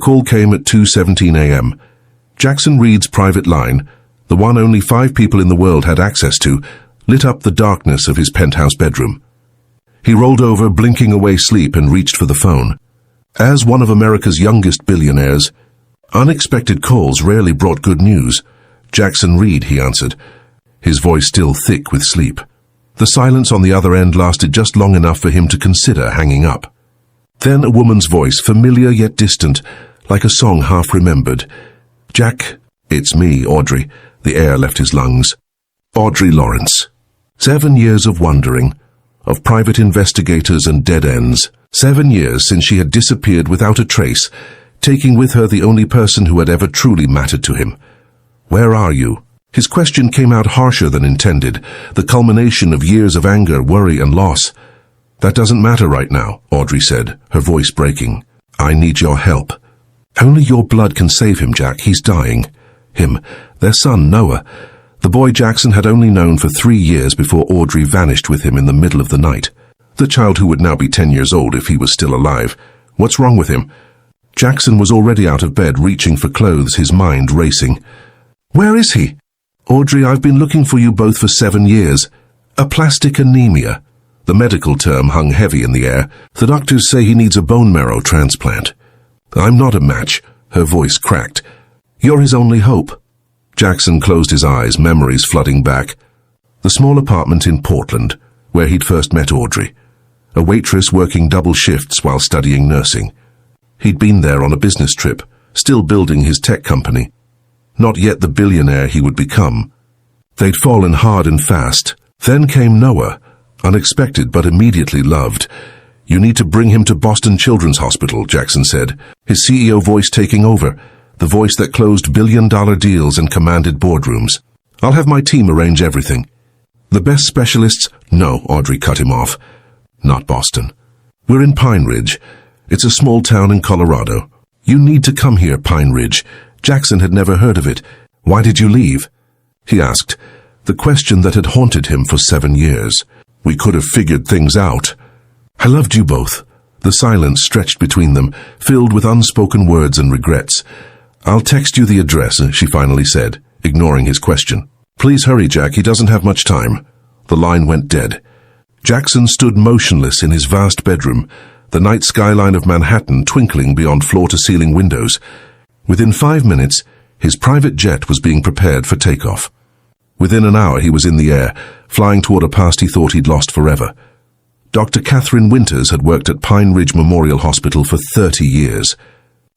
call came at 2:17 a.m. Jackson Reed's private line, the one only 5 people in the world had access to, lit up the darkness of his penthouse bedroom. He rolled over, blinking away sleep, and reached for the phone. As one of America's youngest billionaires, unexpected calls rarely brought good news. "Jackson Reed," he answered, his voice still thick with sleep. The silence on the other end lasted just long enough for him to consider hanging up. Then a woman's voice, familiar yet distant, like a song half remembered. "Jack, it's me, Audrey." The air left his lungs. Audrey Lawrence. 7 years of wandering, of private investigators and dead ends. 7 years since she had disappeared without a trace, taking with her the only person who had ever truly mattered to him. "Where are you?" His question came out harsher than intended, the culmination of years of anger, worry, and loss. "That doesn't matter right now," Audrey said, her voice breaking. "I need your help." "Only your blood can save him, Jack. He's dying." Him, their son, Noah. The boy Jackson had only known for 3 years before Audrey vanished with him in the middle of the night. The child who would now be 10 years old if he was still alive. What's wrong with him? Jackson was already out of bed, reaching for clothes, his mind racing. "Where is he?" "Audrey, I've been looking for you both for 7 years. Aplastic anemia." The medical term hung heavy in the air. "The doctors say he needs a bone marrow transplant." "I'm not a match," her voice cracked. "You're his only hope." Jackson closed his eyes, memories flooding back. The small apartment in Portland, where he'd first met Audrey. A waitress working double shifts while studying nursing. He'd been there on a business trip, still building his tech company. Not yet the billionaire he would become. They'd fallen hard and fast. Then came Noah, unexpected but immediately loved. "You need to bring him to Boston Children's Hospital," Jackson said, his CEO voice taking over, the voice that closed billion-dollar deals and commanded boardrooms. "I'll have my team arrange everything." "The best specialists—" "No," Audrey cut him off. "Not Boston. We're in Pine Ridge. It's a small town in Colorado. You need to come here, Pine Ridge." Jackson had never heard of it. "Why did you leave?" he asked, the question that had haunted him for 7 years. "We could have figured things out." "I loved you both." The silence stretched between them, filled with unspoken words and regrets. "I'll text you the address," she finally said, ignoring his question. "Please hurry, Jack, he doesn't have much time." The line went dead. Jackson stood motionless in his vast bedroom, the night skyline of Manhattan twinkling beyond floor-to-ceiling windows. Within 5 minutes, his private jet was being prepared for takeoff. Within an hour, he was in the air, flying toward a past he thought he'd lost forever. Dr. Catherine Winters had worked at Pine Ridge Memorial Hospital for 30 years.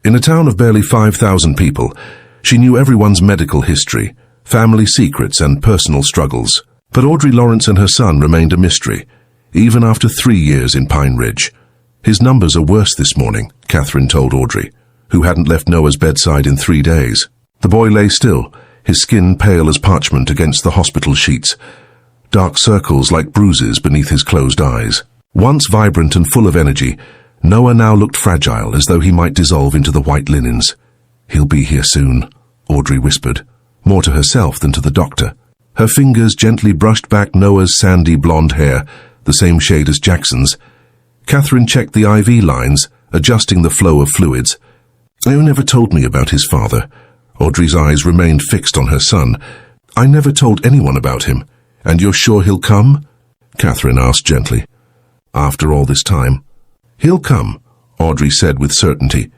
In a town of barely 5,000 people, she knew everyone's medical history, family secrets, and personal struggles. But Audrey Lawrence and her son remained a mystery, even after 3 years in Pine Ridge. "His numbers are worse this morning," Catherine told Audrey, who hadn't left Noah's bedside in 3 days. The boy lay still, his skin pale as parchment against the hospital sheets, dark circles like bruises beneath his closed eyes. Once vibrant and full of energy, Noah now looked fragile, as though he might dissolve into the white linens. "He'll be here soon," Audrey whispered, more to herself than to the doctor. Her fingers gently brushed back Noah's sandy blonde hair, the same shade as Jackson's. Catherine checked the IV lines, adjusting the flow of fluids. "You never told me about his father." Audrey's eyes remained fixed on her son. "I never told anyone about him. And you're sure he'll come?" Catherine asked gently. "After all this time?" "He'll come," Audrey said with certainty.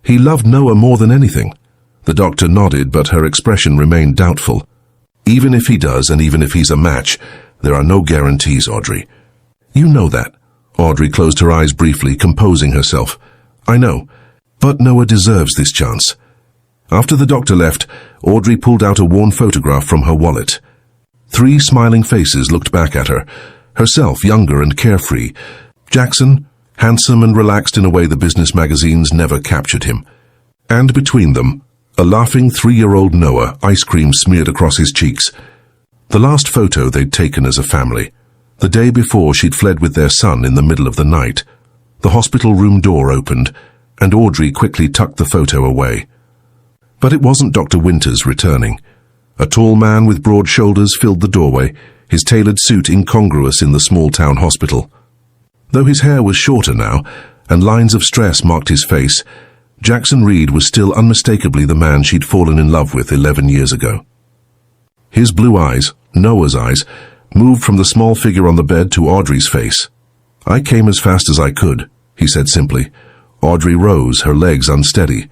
"He loved Noah more than anything." The doctor nodded, but her expression remained doubtful. "Even if he does, and even if he's a match, there are no guarantees, Audrey." "You know that." Audrey closed her eyes briefly, composing herself. "I know. But Noah deserves this chance." After the doctor left, Audrey pulled out a worn photograph from her wallet. 3 smiling faces looked back at her, herself younger and carefree. Jackson, handsome and relaxed in a way the business magazines never captured him. And between them, a laughing 3-year-old Noah, ice cream smeared across his cheeks. The last photo they'd taken as a family, the day before she'd fled with their son in the middle of the night. The hospital room door opened, and Audrey quickly tucked the photo away. But it wasn't Dr. Winters returning. A tall man with broad shoulders filled the doorway, his tailored suit incongruous in the small-town hospital. Though his hair was shorter now, and lines of stress marked his face, Jackson Reed was still unmistakably the man she'd fallen in love with 11 years ago. His blue eyes, Noah's eyes, moved from the small figure on the bed to Audrey's face. "I came as fast as I could," he said simply. Audrey rose, her legs unsteady.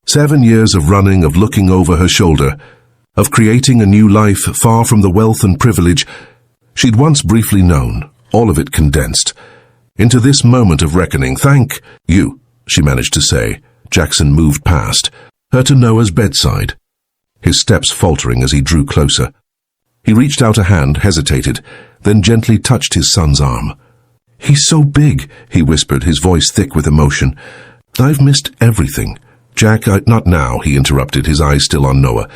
7 years of running, of looking over her shoulder, of creating a new life far from the wealth and privilege she'd once briefly known, all of it condensed into this moment of reckoning. "Thank you," she managed to say. Jackson moved past her to Noah's bedside, his steps faltering as he drew closer. He reached out a hand, hesitated, then gently touched his son's arm. "He's so big," he whispered, his voice thick with emotion. "I've missed everything." "Jack, not now," he interrupted, his eyes still on Noah.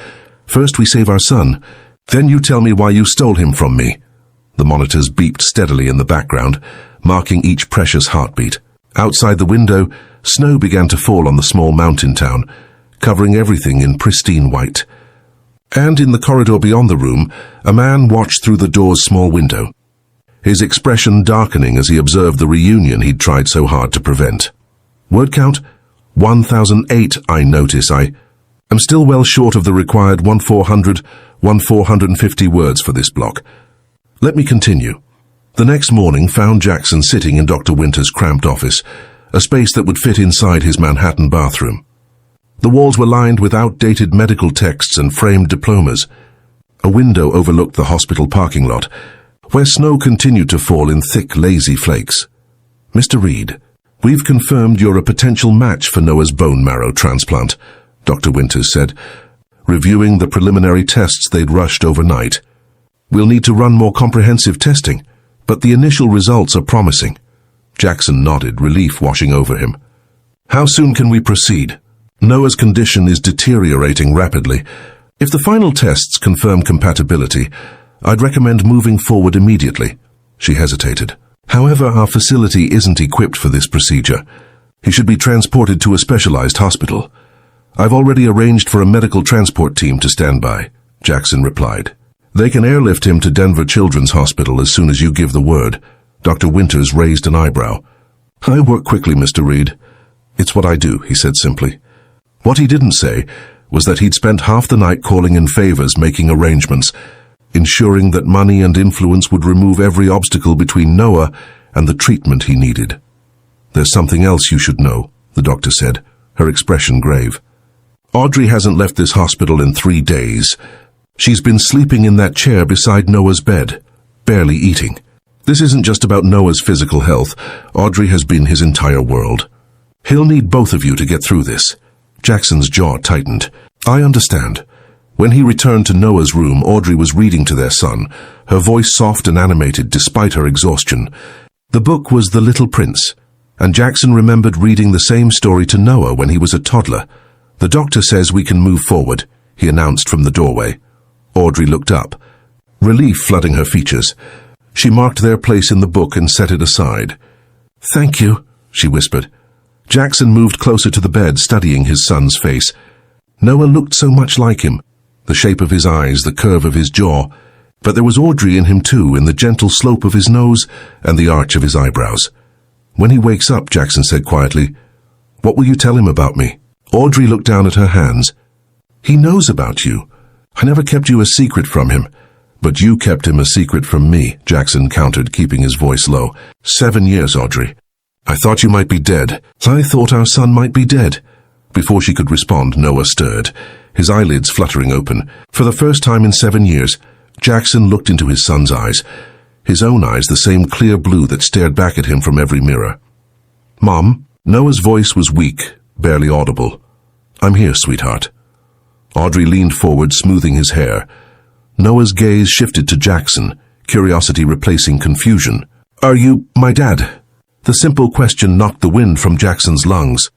"First we save our son, then you tell me why you stole him from me." The monitors beeped steadily in the background, marking each precious heartbeat. Outside the window, snow began to fall on the small mountain town, covering everything in pristine white. And in the corridor beyond the room, a man watched through the door's small window, his expression darkening as he observed the reunion he'd tried so hard to prevent. "Word count? 1008, I notice. I am still well short of the required 1450 words for this block. Let me continue." The next morning found Jackson sitting in Dr. Winter's cramped office, a space that would fit inside his Manhattan bathroom. The walls were lined with outdated medical texts and framed diplomas. A window overlooked the hospital parking lot, where snow continued to fall in thick, lazy flakes. "Mr. Reed, we've confirmed you're a potential match for Noah's bone marrow transplant," Dr. Winters said, reviewing the preliminary tests they'd rushed overnight. "We'll need to run more comprehensive testing, but the initial results are promising." Jackson nodded, relief washing over him. "How soon can we proceed?" "Noah's condition is deteriorating rapidly. If the final tests confirm compatibility, I'd recommend moving forward immediately." She hesitated. "However, our facility isn't equipped for this procedure. He should be transported to a specialized hospital." "I've already arranged for a medical transport team to stand by," Jackson replied. "They can airlift him to Denver Children's Hospital as soon as you give the word." Dr. Winters raised an eyebrow. "I work quickly, Mr. Reed. It's what I do," he said simply. What he didn't say was that he'd spent half the night calling in favors, making arrangements, ensuring that money and influence would remove every obstacle between Noah and the treatment he needed. "There's something else you should know," the doctor said, her expression grave. "Audrey hasn't left this hospital in 3 days. She's been sleeping in that chair beside Noah's bed, barely eating. This isn't just about Noah's physical health. Audrey has been his entire world. He'll need both of you to get through this." Jackson's jaw tightened. "I understand." When he returned to Noah's room, Audrey was reading to their son, her voice soft and animated despite her exhaustion. The book was The Little Prince, and Jackson remembered reading the same story to Noah when he was a toddler. "The doctor says we can move forward," he announced from the doorway. Audrey looked up, relief flooding her features. She marked their place in the book and set it aside. "Thank you," she whispered. Jackson moved closer to the bed, studying his son's face. Noah looked so much like him, the shape of his eyes, the curve of his jaw. But there was Audrey in him too, in the gentle slope of his nose and the arch of his eyebrows. "When he wakes up," Jackson said quietly, "what will you tell him about me?" Audrey looked down at her hands. "He knows about you. I never kept you a secret from him." "But you kept him a secret from me," Jackson countered, keeping his voice low. 7 years, Audrey. I thought you might be dead. I thought our son might be dead." Before she could respond, Noah stirred, his eyelids fluttering open. For the first time in 7 years, Jackson looked into his son's eyes, his own eyes the same clear blue that stared back at him from every mirror. "Mom?" Noah's voice was weak, barely audible. "I'm here, sweetheart." Audrey leaned forward, smoothing his hair. Noah's gaze shifted to Jackson, curiosity replacing confusion. "Are you my dad?" The simple question knocked the wind from Jackson's lungs.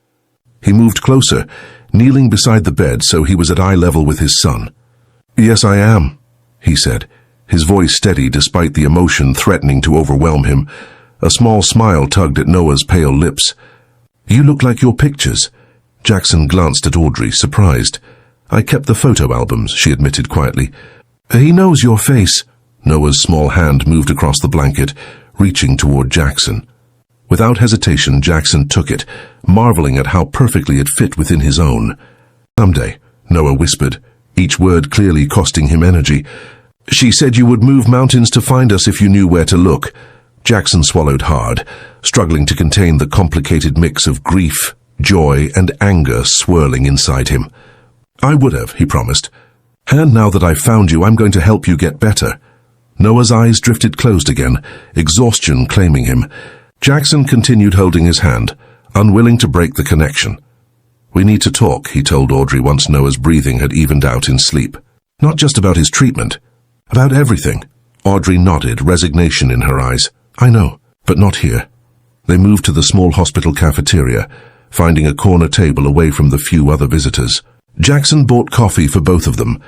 He moved closer, kneeling beside the bed so he was at eye level with his son. "Yes, I am," he said, his voice steady despite the emotion threatening to overwhelm him. A small smile tugged at Noah's pale lips. "You look like your pictures." Jackson glanced at Audrey, surprised. "I kept the photo albums," she admitted quietly. "He knows your face." Noah's small hand moved across the blanket, reaching toward Jackson. Without hesitation, Jackson took it, marveling at how perfectly it fit within his own. "Someday," Noah whispered, each word clearly costing him energy. "She said you would move mountains to find us if you knew where to look." Jackson swallowed hard, struggling to contain the complicated mix of grief, joy, and anger swirling inside him. "I would have," he promised. "And now that I've found you, I'm going to help you get better." Noah's eyes drifted closed again, exhaustion claiming him. Jackson continued holding his hand, unwilling to break the connection. "We need to talk," he told Audrey once Noah's breathing had evened out in sleep. "Not just about his treatment. About everything." Audrey nodded, resignation in her eyes. "I know, but not here." They moved to the small hospital cafeteria, finding a corner table away from the few other visitors. Jackson bought coffee for both of them,